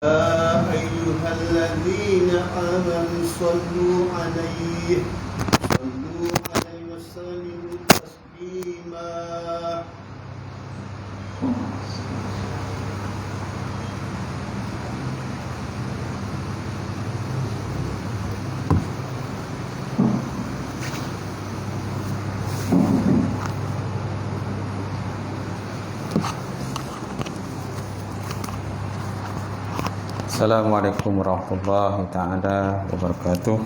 يا أيها الذين آمنوا صلوا عليه وسلموا تسليما. Assalamualaikum warahmatullahi taala wabarakatuh.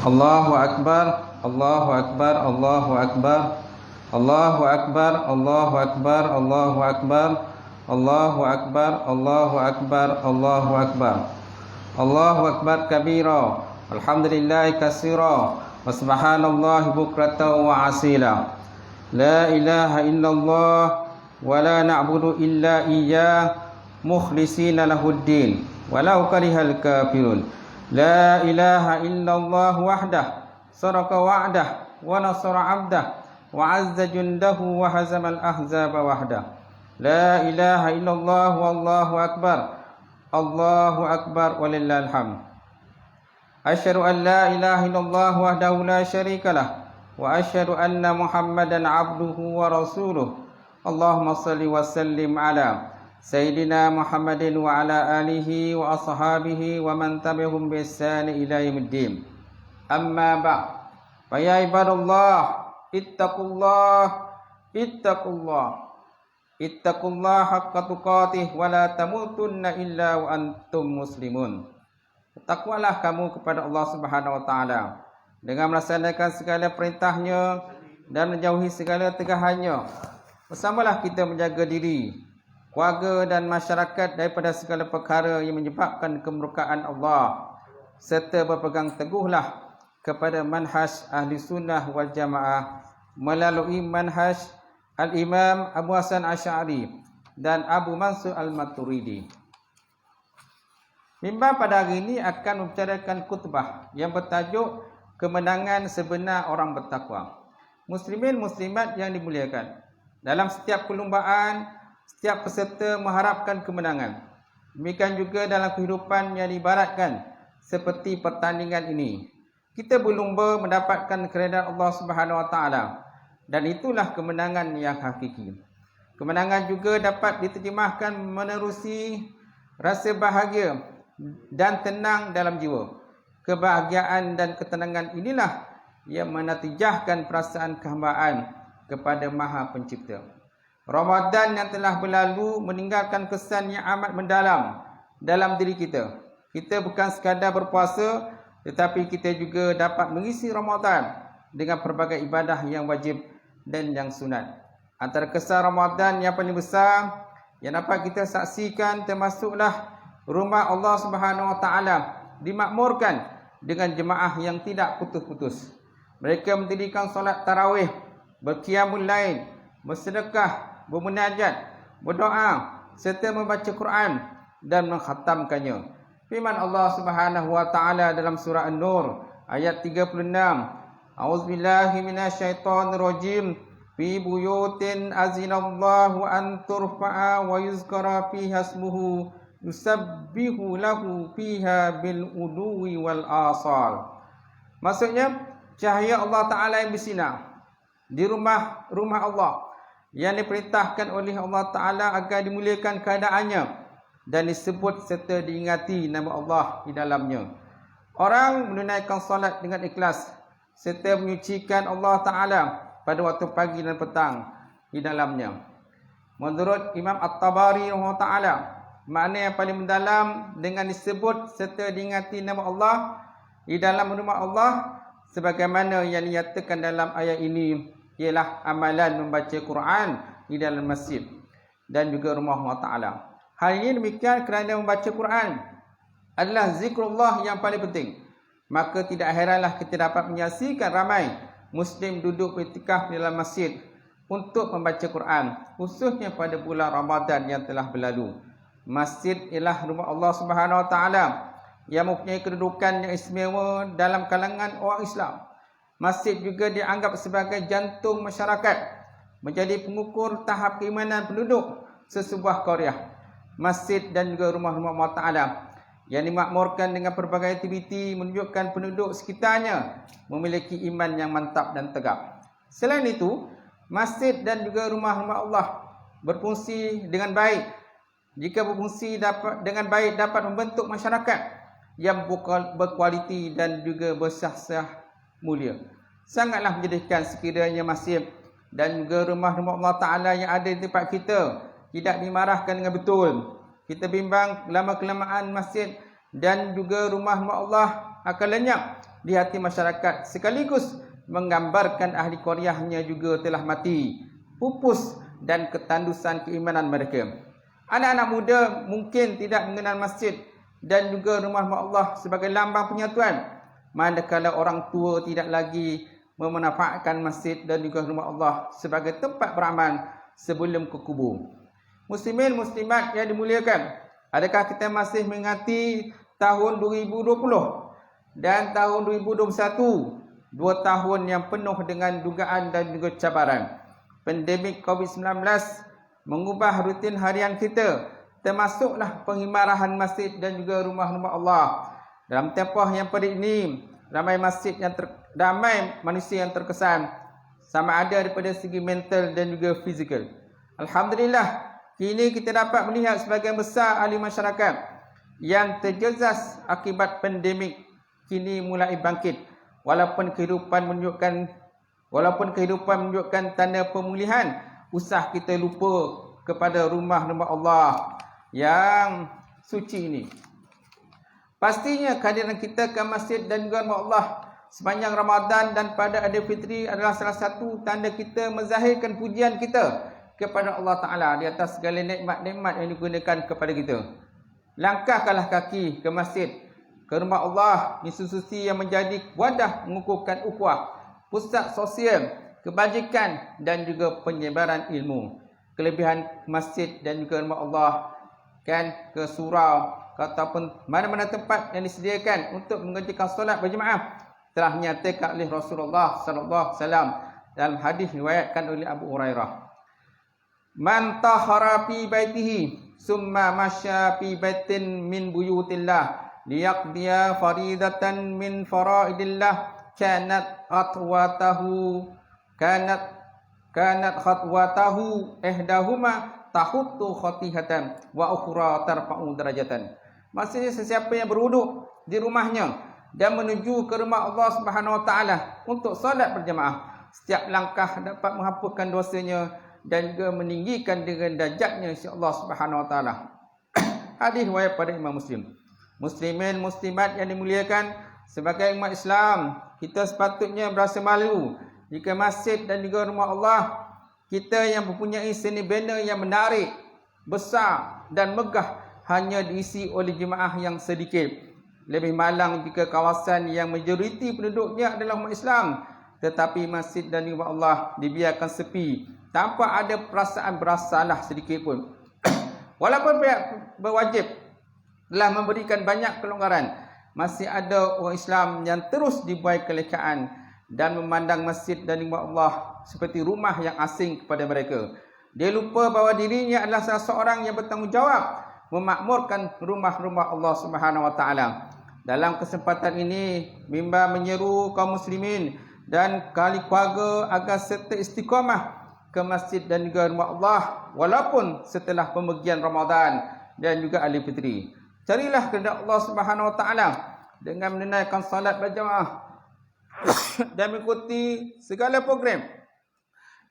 Allahu akbar, Allahu akbar, Allahu akbar, Allahu akbar, Allahu akbar, Allahu akbar, Allahu akbar, Allahu akbar, Allahu akbar, Allahu akbar kabira. Alhamdulillah katsira wa subhanallahi bukratan wa asila. La ilaha illallah wa la na'budu illa iyyah mukhlishina lahuddin walau karihal kafirun. La ilaha illallah wahdah saraka wa'dah wa nasara 'abdah wa 'azza jundahu wa hazamal ahzaba wahdah. La ilaha illallah wallahu akbar. Allahu akbar walillahil hamd. Asyhadu an la ilaha illallah wahdahu la syarikalah wa asyhadu anna Muhammadan abduhu wa rasuluh. Allahumma salli wa sallim ala Sayyidina Muhammadin wa ala alihi wa ashabihi wa man tabi'ahum bi ihsan ila yaumiddin. Amma ba'd. Fa ya ibadallah ittaqullah ittaqullah haqqa tuqatih wa la tamutunna illa wa antum muslimun. Takwalah kamu kepada Allah Subhanahu wa taala dengan melaksanakan segala perintahnya dan menjauhi segala tegahannya. Bersamalah kita menjaga diri, keluarga dan masyarakat daripada segala perkara yang menyebabkan kemurkaan Allah, serta berpegang teguhlah kepada manhaj ahli sunnah wal jamaah melalui manhaj al-Imam Abu Hasan Asy'ari dan Abu Mansur al-Maturidi. Mimbar pada hari ini akan membicarakan khutbah yang bertajuk kemenangan sebenar orang bertakwa. Muslimin muslimat yang dimuliakan, dalam setiap perlumbaan, setiap peserta mengharapkan kemenangan. Demikian juga dalam kehidupan yang diibaratkan seperti pertandingan ini. Kita berlumba mendapatkan keredaan Allah Subhanahu wa taala, dan itulah kemenangan yang hakiki. Kemenangan juga dapat diterjemahkan menerusi rasa bahagia dan tenang dalam jiwa. Kebahagiaan dan ketenangan inilah yang menatijahkan perasaan kehambaan kepada Maha Pencipta. Ramadan yang telah berlalu meninggalkan kesan yang amat mendalam dalam diri kita. Kita bukan sekadar berpuasa, tetapi kita juga dapat mengisi Ramadan dengan pelbagai ibadah yang wajib dan yang sunat. Antara kesan Ramadan yang paling besar yang dapat kita saksikan termasuklah rumah Allah Subhanahu wa taala dimakmurkan dengan jemaah yang tidak putus-putus. Mereka mendirikan solat tarawih, berqiyamul lail, bersedekah, bermunajat, berdoa serta membaca Quran dan mengkhatamkannya. Firman Allah Subhanahu wa taala dalam surah An-Nur ayat 36, A'udzubillahi minasyaitonir rajim. Fi buyutin azinallahu an turfa'a wa yuzkara fiha ismuhu yusabbihu lahu fiha bil uduwi wal asal. Maksudnya cahaya Allah Ta'ala yang bersinar di rumah Allah yang diperintahkan oleh Allah Ta'ala agar dimuliakan keadaannya dan disebut serta diingati nama Allah di dalamnya. Orang menunaikan solat dengan ikhlas serta menyucikan Allah Ta'ala pada waktu pagi dan petang di dalamnya. Menurut Imam At-Tabari Ta'ala, makna yang paling mendalam dengan disebut serta diingati nama Allah di dalam rumah Allah sebagaimana yang dinyatakan dalam ayat ini ialah amalan membaca Quran di dalam masjid dan juga rumah Allah Ta'ala. Hal ini demikian kerana membaca Quran adalah zikrullah yang paling penting. Maka tidak heranlah kita dapat menyaksikan ramai Muslim duduk beriktikaf di dalam masjid untuk membaca Quran, khususnya pada bulan Ramadan yang telah berlalu. Masjid ialah rumah Allah Subhanahu wa taala yang mempunyai kedudukan yang istimewa dalam kalangan orang Islam. Masjid juga dianggap sebagai jantung masyarakat, menjadi pengukur tahap keimanan penduduk sesebuah qaryah. Masjid dan juga rumah-rumah Allah Ta'ala yang dimakmurkan dengan pelbagai aktiviti menunjukkan penduduk sekitarnya memiliki iman yang mantap dan tegap. Selain itu, masjid dan juga rumah-rumah Allah berfungsi dengan baik. Jika berfungsi dengan baik dapat membentuk masyarakat yang berkualiti dan juga bersah-sah mulia. Sangatlah menyedihkan sekiranya masjid dan juga rumah-rumah Allah Ta'ala yang ada di tempat kita tidak dimarahkan dengan betul. Kita bimbang lama-kelamaan masjid dan juga rumah-rumah Allah akan lenyap di hati masyarakat, sekaligus menggambarkan ahli qaryahnya juga telah mati, pupus dan ketandusan keimanan mereka. Anak-anak muda mungkin tidak mengenal masjid dan juga rumah Allah sebagai lambang penyatuan, manakala orang tua tidak lagi memanfaatkan masjid dan juga rumah Allah sebagai tempat beramal sebelum ke kubur. Muslimin muslimat yang dimuliakan, adakah kita masih mengingati tahun 2020 dan tahun 2021, 2 tahun yang penuh dengan dugaan dan juga cabaran. Pandemik COVID-19 mengubah rutin harian kita, termasuklah penghimarahan masjid dan juga rumah-rumah Allah. Dalam tempoh yang pelik ini, ramai manusia yang terkesan, sama ada daripada segi mental dan juga fizikal. Alhamdulillah, kini kita dapat melihat sebagian besar ahli masyarakat yang terjejas akibat pandemik kini mulai bangkit. Walaupun kehidupan menunjukkan tanda pemulihan, usah kita lupa kepada rumah-rumah Allah yang suci ini. Pastinya kehadiran kita ke masjid dan juga rumah Allah sepanjang Ramadan dan pada Aidilfitri adalah salah satu tanda kita menzahirkan pujian kita kepada Allah Ta'ala di atas segala nikmat-nikmat yang digunakan kepada kita. Langkahkanlah kaki ke masjid, ke rumah Allah, institusi yang menjadi wadah mengukuhkan ukhuwah, pusat sosial, kebajikan dan juga penyebaran ilmu. Kelebihan masjid dan juga rumah Allah kan ke surau ataupun mana-mana tempat yang disediakan untuk mengerjakan solat berjemaah telah nyatakan oleh Rasulullah sallallahu alaihi wasallam dalam hadis riwayatkan oleh Abu Hurairah. Man tahara fi baitihi summa masya fi baitin min buyutillah liyaqdiya faridatan min faraidillah kanat khatwatahu ihdahuma tahuttu khatihatan wa ukhra tarfa'u darajatan. Maksudnya sesiapa yang berwuduk di rumahnya dan menuju ke rumah Allah Subhanahu wa taala untuk solat berjemaah, setiap langkah dapat menghapuskan dosanya dan juga meninggikan dengan darjatnya insya-Allah Subhanahu wa taala. Hadis riwayat pada Imam Muslim. Muslimin muslimat yang dimuliakan, sebagai umat Islam, kita sepatutnya berasa malu jika masjid dan juga rumah Allah kita yang mempunyai seni bina yang menarik, besar dan megah hanya diisi oleh jemaah yang sedikit. Lebih malang jika kawasan yang majoriti penduduknya adalah umat Islam, tetapi masjid dan rumah Allah dibiarkan sepi tanpa ada perasaan bersalah sedikit pun. Walaupun pihak berwajib telah memberikan banyak kelonggaran, masih ada orang Islam yang terus dibuai kelekaan dan memandang masjid dan rumah Allah seperti rumah yang asing kepada mereka. Dia lupa bahawa dirinya adalah salah seorang yang bertanggungjawab memakmurkan rumah-rumah Allah Subhanahu wa taala. Dalam kesempatan ini, mimbar menyeru kaum muslimin dan kali keluarga agar serta istiqamah ke masjid dan juga rumah Allah walaupun setelah pembagian Ramadan dan juga Aidilfitri. Carilah kehendak Allah Subhanahu wa taala dengan menunaikan salat berjamaah dan mengikuti segala program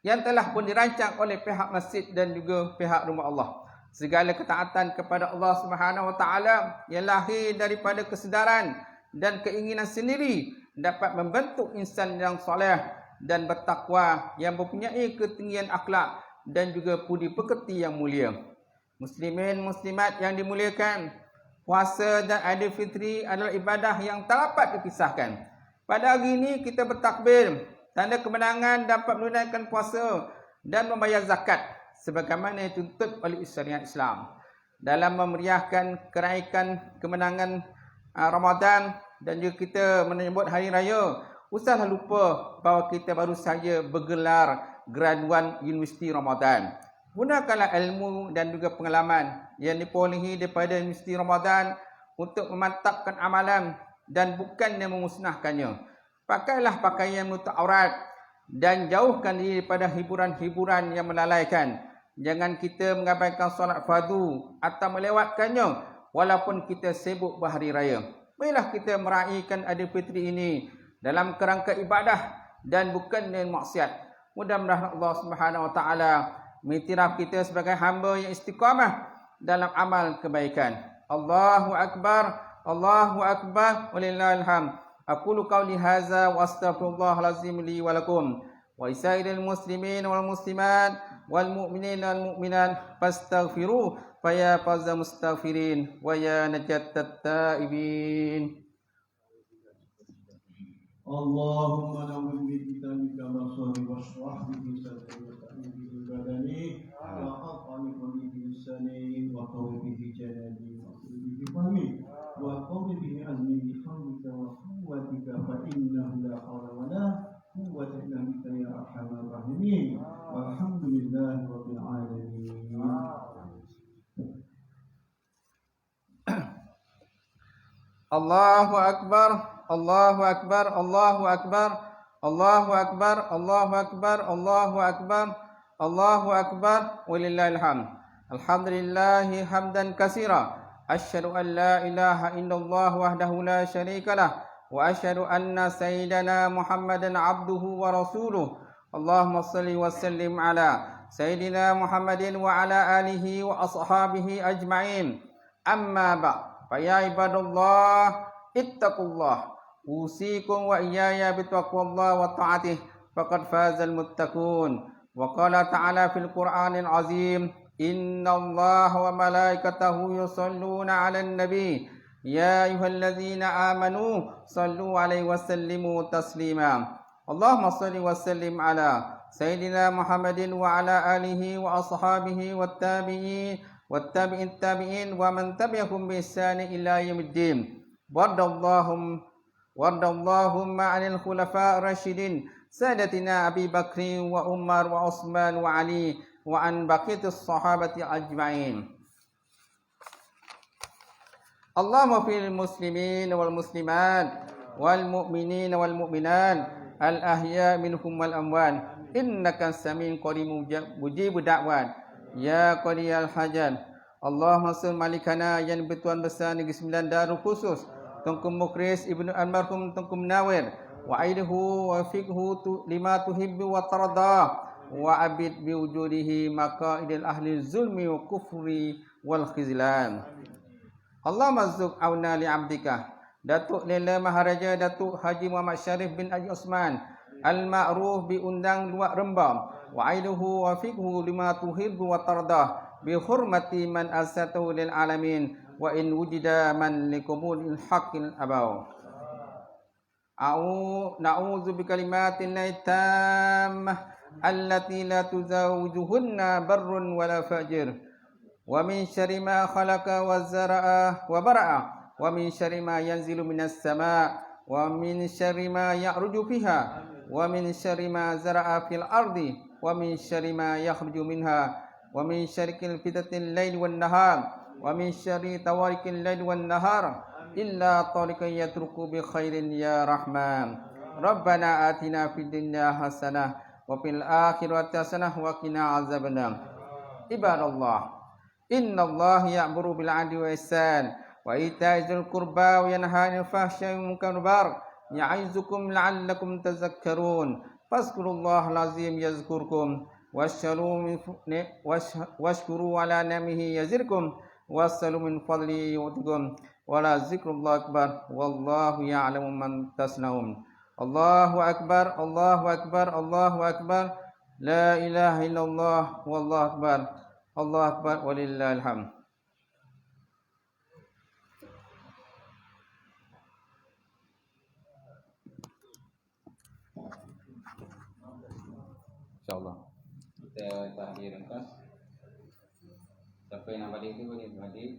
yang telah pun dirancang oleh pihak masjid dan juga pihak rumah Allah. Segala ketaatan kepada Allah Subhanahu wa taala yang lahir daripada kesedaran dan keinginan sendiri dapat membentuk insan yang soleh dan bertakwa yang mempunyai ketinggian akhlak dan juga budi pekerti yang mulia. Muslimin muslimat yang dimuliakan, puasa dan Aidilfitri adalah ibadah yang tak dapat dipisahkan. Pada hari ini kita bertakbir, tanda kemenangan dapat menunaikan puasa dan membayar zakat sebagaimana yang dituntut oleh syariat Islam. Dalam memeriahkan keraikan kemenangan Ramadan dan juga kita menyambut hari raya, usahlah lupa bahawa kita baru saja bergelar graduan Universiti Ramadan. Gunakanlah ilmu dan juga pengalaman yang diperolehi daripada Universiti Ramadan untuk memantapkan amalan dan bukannya memusnahkannya. Pakailah pakaian menutup aurat dan jauhkan diri daripada hiburan-hiburan yang melalaikan. Jangan kita mengabaikan solat fardu atau melewatkannya walaupun kita sibuk berhari raya. Marilah kita meraihkan Aidilfitri ini dalam kerangka ibadah dan bukan dengan maksiat. Mudah-mudahan Allah Subhanahu Wa Taala mengiktiraf kita sebagai hamba yang istiqamah dalam amal kebaikan. Allahu Akbar, Allahu Akbar, walillahil hamd. Aqulu qawli hadza wa astaghfirullahalazim li wa lakum wa lisairil muslimin wal muslimat wal mu'minin wal mu'minat fastaghfiruh fa ya fazza mustaghfirin wa ya najattat taibin. Allahumma nawwir bi kitabika masari washrah bihi sadri wa ta'min bihi badani wa aqami bihi lisani wa qawi bihi janani wa qul bihi fahmi wa qawi bihi azmi bi hamdika wa quwwatika fa innahu la hawla wa la quwwata illa bika ya arhamar rahimin walhamdulillahi rabbil alamin. Allahu Akbar, Allahu Akbar, Allahu Akbar, Allahu Akbar, Allahu Akbar, Allahu Akbar, Allahu Akbar, walillahil hamd. Alhamdulillahi hamdan katsira. Asyhadu an la ilaha illallah wahdahu la syarikalah wa asyhadu anna sayyidana Muhammadan abduhu wa rasuluh. Allahumma shalli wa sallim ala sayyidina Muhammadin wa ala alihi wa ashabihi ajma'in. Amma ba'd. Faya ibadallah ittaqullah usikum wa iyaya bitaqwallah wa ta'atih faqad fazal muttaqun. Wa qala ta'ala fil Qur'anil azim innallaha wa malaikatahu yusalluna 'alan nabi ya ayyuhalladzina amanu sallu 'alaihi wa sallimu taslima. Allahumma shalli wa sallim ala sayyidina Muhammadin wa ala alihi wa ashabihi wat tabi'in wattabi'in tabi'in wa man tabi'ahum bi ihsan ila yaumiddin. Wardallahumma 'anil khulafa' rasyidin sadatina Abi Bakri wa Umar wa Utsman wa Ali wa an baqiyatis sahabati ajma'in. Allahumma fil muslimin wal muslimat wal mu'minin wal mu'minat al ahya minhum wal amwat innaka samiun qaribun mujibud da'wat. Ya Qadiyal Hajat, Allahumma salli malikana yang bertuan besar Negeri Sembilan Darul Khusus Tunku Mukris Ibnu Almarhum Tunku Munawir wa aiduhu wa fiqhu lima tuhibbu wa tarda wa abid bi wujudihi maqaidil ahli zulmi wa kufri wal khizlan. Allahumma zuk auna li abdika Datuk Lela Maharaja Datuk Haji Muhammad Syarif bin Haji Osman Al-Ma'ruf bi undang Luak Rembang wa aiduhu wa fiqhu lima tuhibbu wa tardah bi hurmati man asatahu lil alamin wa in wujida man liqubulil haqqil abaw. Na'udzu bi kalimatin la tammah allati la tuzawwijuhunna barrun wala fajir wa min syarri ma khalaqa wa zara'a wa bara'a wa min syarri ma yanzilu minas sama' wa min syarri ma ya'ruju fiha wa min syarri ma zara'a fil ardi wa min syarri ma yakhruju minha wa min syarril fitatil laili wan nahar wa min syarri tawarikil laili wan nahar illa tariqan yatruku bi khairin ya rahman. Rabbana atina fid dunya hasanah wa fil akhirati hasanah wa qina azabannar. Ibadallah innallaha ya'muru bil 'adli wa ihsan wa ita'i dzil qurba wa yanha 'anil fahsya'i wal munkari wal baghi ya'izukum la'allakum tadhakkarun. Fazkurullahal azim yazkurkum washkuru ala ni'amihi yazidkum wassalu min fadli yu'tikum wala zikrullah akbar wallahu ya'lamu man tasnaun. Allahu akbar, Allahu akbar, Allahu akbar, la ilaha illallah wallahu akbar, Allahu akbar walillahil hamd. InsyaAllah kita tahlil ringkas. Siapa yang nak balik tu boleh balik.